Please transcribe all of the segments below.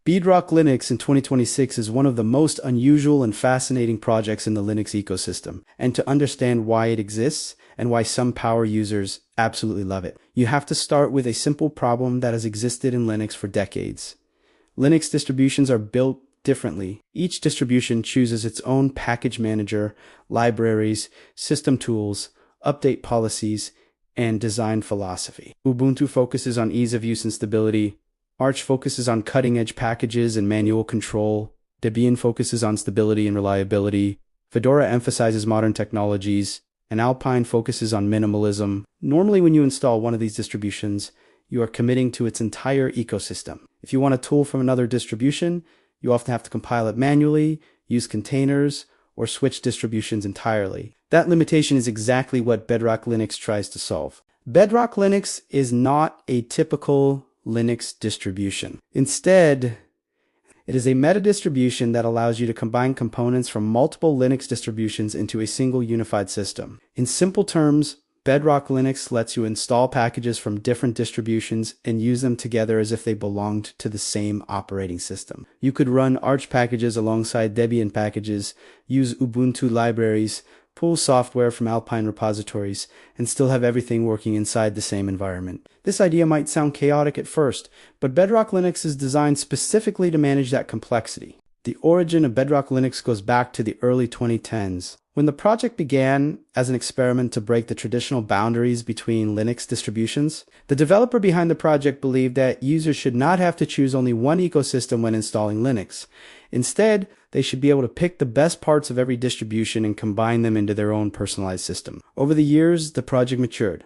Bedrock Linux in 2026 is one of the most unusual and fascinating projects in the Linux ecosystem. And to understand why it exists and why some power users absolutely love it, you have to start with a simple problem that has existed in Linux for decades. Linux distributions are built differently. Each distribution chooses its own package manager, libraries, system tools, update policies, and design philosophy. Ubuntu focuses on ease of use and stability. Arch focuses on cutting-edge packages and manual control. Debian focuses on stability and reliability. Fedora emphasizes modern technologies. And Alpine focuses on minimalism. Normally, when you install one of these distributions, you are committing to its entire ecosystem. If you want a tool from another distribution, you often have to compile it manually, use containers, or switch distributions entirely. That limitation is exactly what Bedrock Linux tries to solve. Bedrock Linux is not a typical Linux distribution. Instead, it is a meta distribution that allows you to combine components from multiple Linux distributions into a single unified system. In simple terms, Bedrock Linux lets you install packages from different distributions and use them together as if they belonged to the same operating system. You could run Arch packages alongside Debian packages, use Ubuntu libraries, pull software from Alpine repositories, and still have everything working inside the same environment. This idea might sound chaotic at first, but Bedrock Linux is designed specifically to manage that complexity. The origin of Bedrock Linux goes back to the early 2010s. When the project began as an experiment to break the traditional boundaries between Linux distributions, the developer behind the project believed that users should not have to choose only one ecosystem when installing Linux. Instead, they should be able to pick the best parts of every distribution and combine them into their own personalized system. Over the years, the project matured,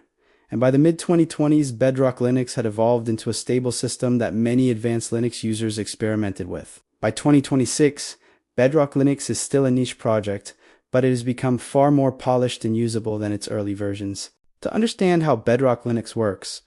and by the mid-2020s, Bedrock Linux had evolved into a stable system that many advanced Linux users experimented with. By 2026, Bedrock Linux is still a niche project, but it has become far more polished and usable than its early versions. To understand how Bedrock Linux works,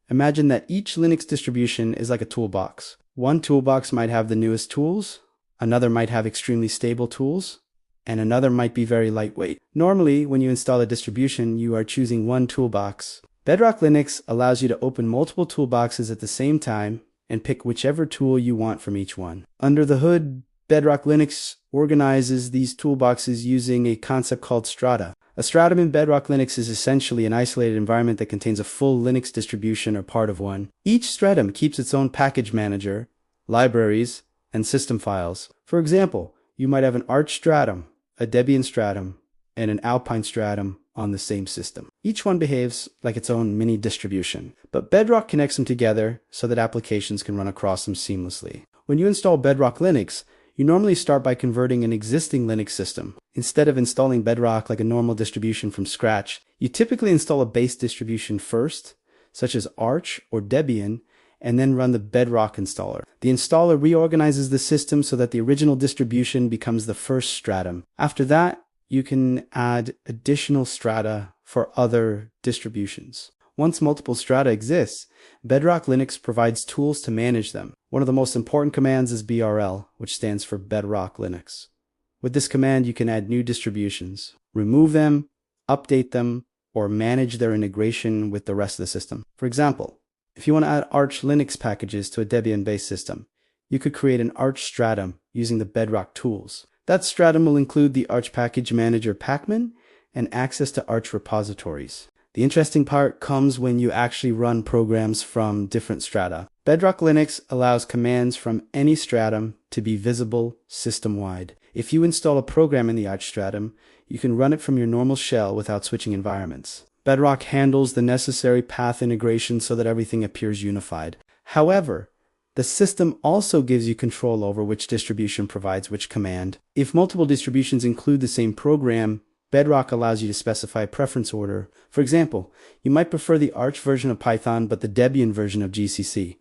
imagine that each Linux distribution is like a toolbox. One toolbox might have the newest tools, another might have extremely stable tools, and another might be very lightweight. Normally, when you install a distribution, you are choosing one toolbox. Bedrock Linux allows you to open multiple toolboxes at the same time and pick whichever tool you want from each one. Under the hood, Bedrock Linux organizes these toolboxes using a concept called strata. A stratum in Bedrock Linux is essentially an isolated environment that contains a full Linux distribution or part of one. Each stratum keeps its own package manager, libraries, and system files. For example, you might have an Arch stratum, a Debian stratum, and an Alpine stratum on the same system. Each one behaves like its own mini distribution, but Bedrock connects them together so that applications can run across them seamlessly. When you install Bedrock Linux, you normally start by converting an existing Linux system. Instead of installing Bedrock like a normal distribution from scratch, you typically install a base distribution first, such as Arch or Debian, and then run the Bedrock installer. The installer reorganizes the system so that the original distribution becomes the first stratum. After that, you can add additional strata for other distributions. Once multiple strata exists, Bedrock Linux provides tools to manage them. One of the most important commands is BRL, which stands for Bedrock Linux. With this command, you can add new distributions, remove them, update them, or manage their integration with the rest of the system. For example, if you want to add Arch Linux packages to a Debian-based system, you could create an Arch stratum using the Bedrock tools. That stratum will include the Arch Package Manager Pacman and access to Arch repositories. The interesting part comes when you actually run programs from different strata. Bedrock Linux allows commands from any stratum to be visible system-wide. If you install a program in the Arch stratum, you can run it from your normal shell without switching environments. Bedrock handles the necessary path integration so that everything appears unified. However, the system also gives you control over which distribution provides which command. If multiple distributions include the same program, Bedrock allows you to specify a preference order. For example, you might prefer the Arch version of Python but the Debian version of GCC.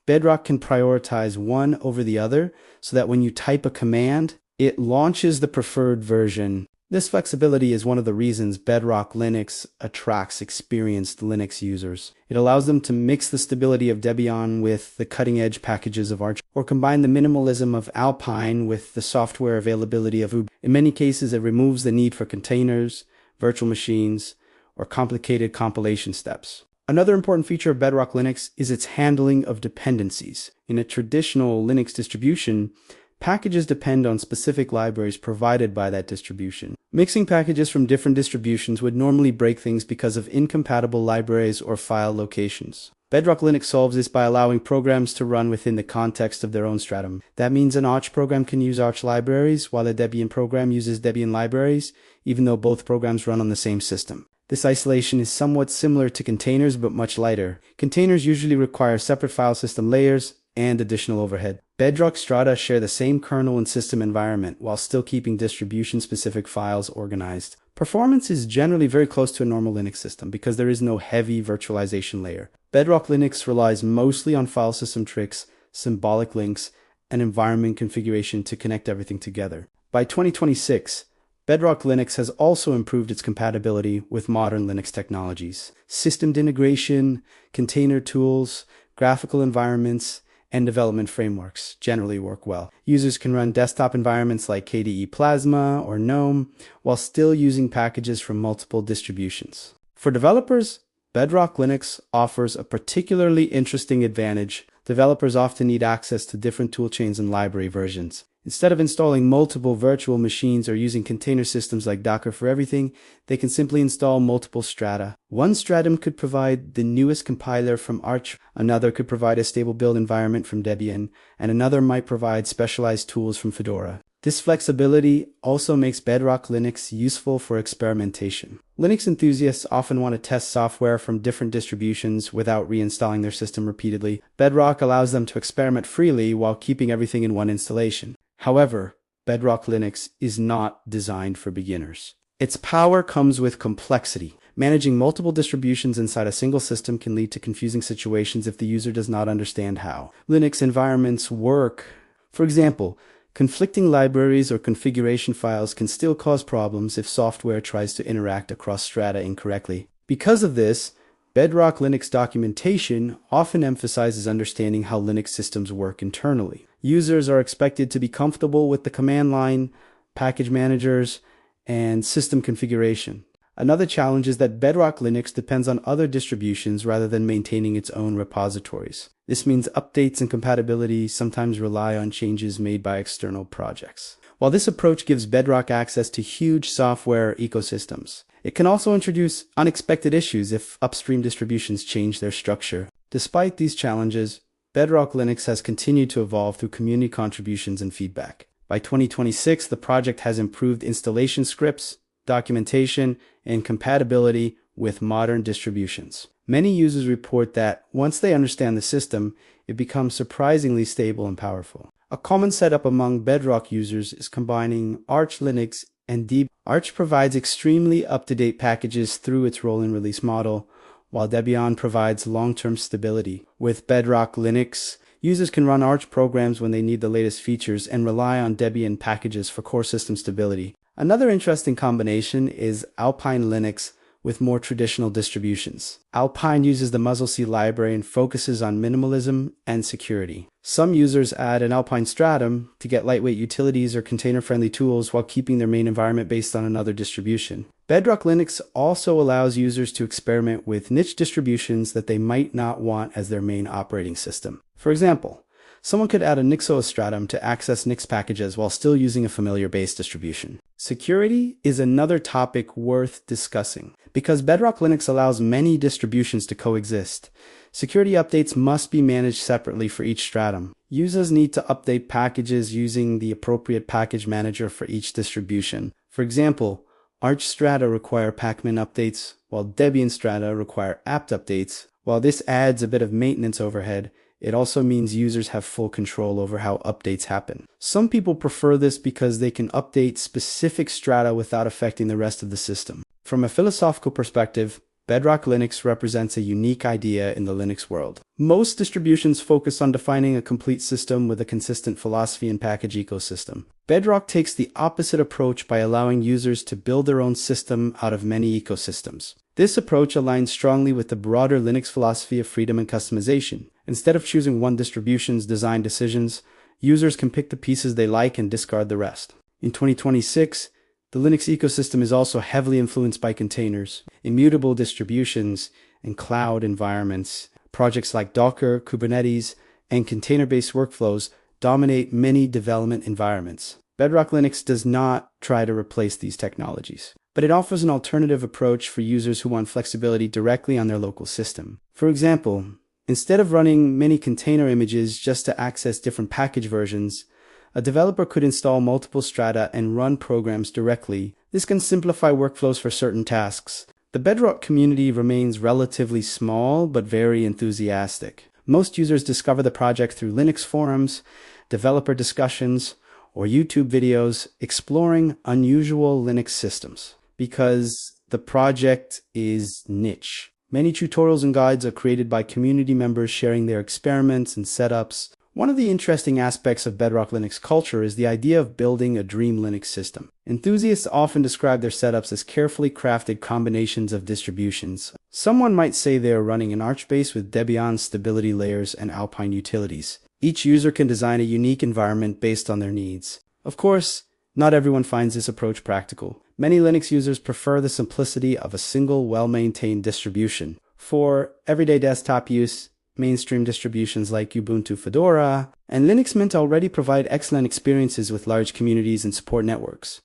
Bedrock can prioritize one over the other so that when you type a command, it launches the preferred version. This flexibility is one of the reasons Bedrock Linux attracts experienced Linux users. It allows them to mix the stability of Debian with the cutting-edge packages of Arch, or combine the minimalism of Alpine with the software availability of Ubuntu. In many cases, it removes the need for containers, virtual machines, or complicated compilation steps. Another important feature of Bedrock Linux is its handling of dependencies. In a traditional Linux distribution, packages depend on specific libraries provided by that distribution. Mixing packages from different distributions would normally break things because of incompatible libraries or file locations. Bedrock Linux solves this by allowing programs to run within the context of their own stratum. That means an Arch program can use Arch libraries, while a Debian program uses Debian libraries, even though both programs run on the same system. This isolation is somewhat similar to containers, but much lighter. Containers usually require separate file system layers and additional overhead. Bedrock Strata share the same kernel and system environment while still keeping distribution-specific files organized. Performance is generally very close to a normal Linux system because there is no heavy virtualization layer. Bedrock Linux relies mostly on file system tricks, symbolic links, and environment configuration to connect everything together. By 2026, Bedrock Linux has also improved its compatibility with modern Linux technologies. Systemed integration, container tools, graphical environments, and development frameworks generally work well. Users can run desktop environments like KDE Plasma or GNOME while still using packages from multiple distributions. For developers, Bedrock Linux offers a particularly interesting advantage. Developers often need access to different toolchains and library versions. Instead of installing multiple virtual machines or using container systems like Docker for everything, they can simply install multiple strata. One stratum could provide the newest compiler from Arch, another could provide a stable build environment from Debian, and another might provide specialized tools from Fedora. This flexibility also makes Bedrock Linux useful for experimentation. Linux enthusiasts often want to test software from different distributions without reinstalling their system repeatedly. Bedrock allows them to experiment freely while keeping everything in one installation. However, Bedrock Linux is not designed for beginners. Its power comes with complexity. Managing multiple distributions inside a single system can lead to confusing situations if the user does not understand how Linux environments work. For example, conflicting libraries or configuration files can still cause problems if software tries to interact across strata incorrectly. Because of this, Bedrock Linux documentation often emphasizes understanding how Linux systems work internally. Users are expected to be comfortable with the command line, package managers, and system configuration. Another challenge is that Bedrock Linux depends on other distributions rather than maintaining its own repositories. This means updates and compatibility sometimes rely on changes made by external projects. While this approach gives Bedrock access to huge software ecosystems, it can also introduce unexpected issues if upstream distributions change their structure. Despite these challenges, Bedrock Linux has continued to evolve through community contributions and feedback. By 2026, the project has improved installation scripts, documentation, and compatibility with modern distributions. Many users report that once they understand the system, it becomes surprisingly stable and powerful. A common setup among Bedrock users is combining Arch Linux and Debian. Arch provides extremely up-to-date packages through its roll-and-release model, while Debian provides long-term stability. With Bedrock Linux, users can run Arch programs when they need the latest features and rely on Debian packages for core system stability. Another interesting combination is Alpine Linux with more traditional distributions. Alpine uses the Muzzle C library and focuses on minimalism and security. Some users add an Alpine stratum to get lightweight utilities or container-friendly tools while keeping their main environment based on another distribution. Bedrock Linux also allows users to experiment with niche distributions that they might not want as their main operating system. For example, someone could add a Nixos stratum to access Nix packages while still using a familiar base distribution. Security is another topic worth discussing. Because Bedrock Linux allows many distributions to coexist, security updates must be managed separately for each stratum. Users need to update packages using the appropriate package manager for each distribution. For example, Arch strata require pacman updates, while Debian strata require apt updates. While this adds a bit of maintenance overhead, it also means users have full control over how updates happen. Some people prefer this because they can update specific strata without affecting the rest of the system. From a philosophical perspective, Bedrock Linux represents a unique idea in the Linux world. Most distributions focus on defining a complete system with a consistent philosophy and package ecosystem. Bedrock takes the opposite approach by allowing users to build their own system out of many ecosystems. This approach aligns strongly with the broader Linux philosophy of freedom and customization. Instead of choosing one distribution's design decisions, users can pick the pieces they like and discard the rest. In 2026, the Linux ecosystem is also heavily influenced by containers. Immutable distributions and cloud environments. Projects like Docker, Kubernetes, and container-based workflows dominate many development environments. Bedrock Linux does not try to replace these technologies, but it offers an alternative approach for users who want flexibility directly on their local system. For example, instead of running many container images just to access different package versions, a developer could install multiple strata and run programs directly. This can simplify workflows for certain tasks. The Bedrock community remains relatively small but very enthusiastic. Most users discover the project through Linux forums, developer discussions, or YouTube videos exploring unusual Linux systems because the project is niche. Many tutorials and guides are created by community members sharing their experiments and setups. One of the interesting aspects of Bedrock Linux culture is the idea of building a dream Linux system. Enthusiasts often describe their setups as carefully crafted combinations of distributions. Someone might say they are running an Archbase with Debian stability layers and Alpine utilities. Each user can design a unique environment based on their needs. Of course, not everyone finds this approach practical. Many Linux users prefer the simplicity of a single, well-maintained distribution. For everyday desktop use, mainstream distributions like Ubuntu, Fedora, and Linux Mint already provide excellent experiences with large communities and support networks.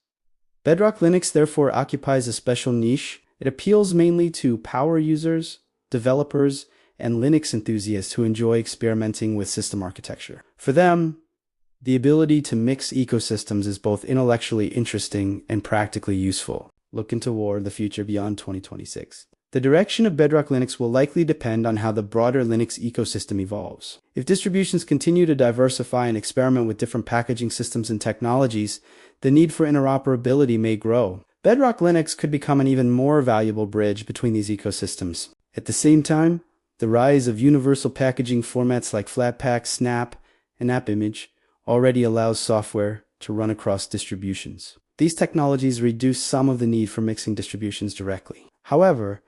Bedrock Linux therefore occupies a special niche. It appeals mainly to power users, developers, and Linux enthusiasts who enjoy experimenting with system architecture. For them, the ability to mix ecosystems is both intellectually interesting and practically useful. Looking toward the future beyond 2026. The direction of Bedrock Linux will likely depend on how the broader Linux ecosystem evolves. If distributions continue to diversify and experiment with different packaging systems and technologies, the need for interoperability may grow. Bedrock Linux could become an even more valuable bridge between these ecosystems. At the same time, the rise of universal packaging formats like Flatpak, Snap, and AppImage already allows software to run across distributions. These technologies reduce some of the need for mixing distributions directly. However,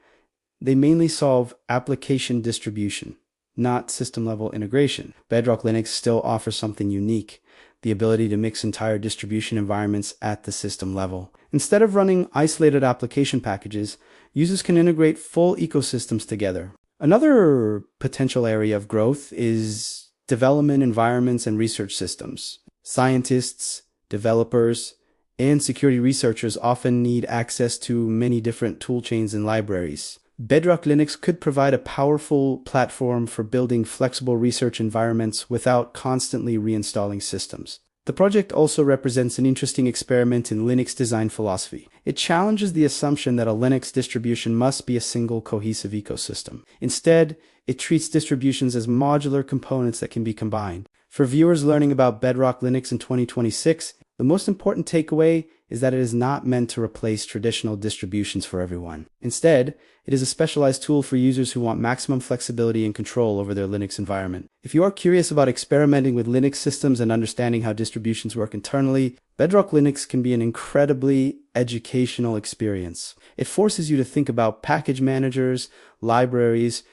they mainly solve application distribution, not system-level integration. Bedrock Linux still offers something unique, the ability to mix entire distribution environments at the system level. Instead of running isolated application packages, users can integrate full ecosystems together. Another potential area of growth is development environments and research systems. Scientists, developers, and security researchers often need access to many different toolchains and libraries. Bedrock Linux could provide a powerful platform for building flexible research environments without constantly reinstalling systems. The project also represents an interesting experiment in Linux design philosophy. It challenges the assumption that a Linux distribution must be a single cohesive ecosystem. Instead, it treats distributions as modular components that can be combined. For viewers learning about Bedrock Linux in 2026, the most important takeaway is that it is not meant to replace traditional distributions for everyone. Instead, it is a specialized tool for users who want maximum flexibility and control over their Linux environment. If you are curious about experimenting with Linux systems and understanding how distributions work internally, Bedrock Linux can be an incredibly educational experience. It forces you to think about package managers, libraries,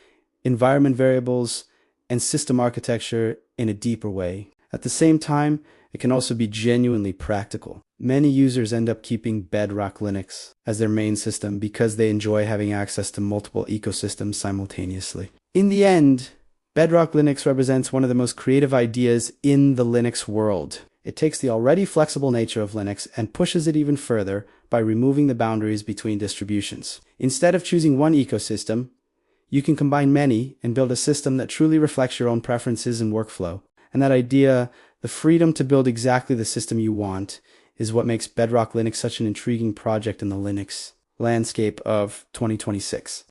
environment variables, and system architecture in a deeper way. At the same time, it can also be genuinely practical. Many users end up keeping Bedrock Linux as their main system because they enjoy having access to multiple ecosystems simultaneously. In the end, Bedrock Linux represents one of the most creative ideas in the Linux world. It takes the already flexible nature of Linux and pushes it even further by removing the boundaries between distributions. Instead of choosing one ecosystem, you can combine many and build a system that truly reflects your own preferences and workflow. And that idea, the freedom to build exactly the system you want, is what makes Bedrock Linux such an intriguing project in the Linux landscape of 2026.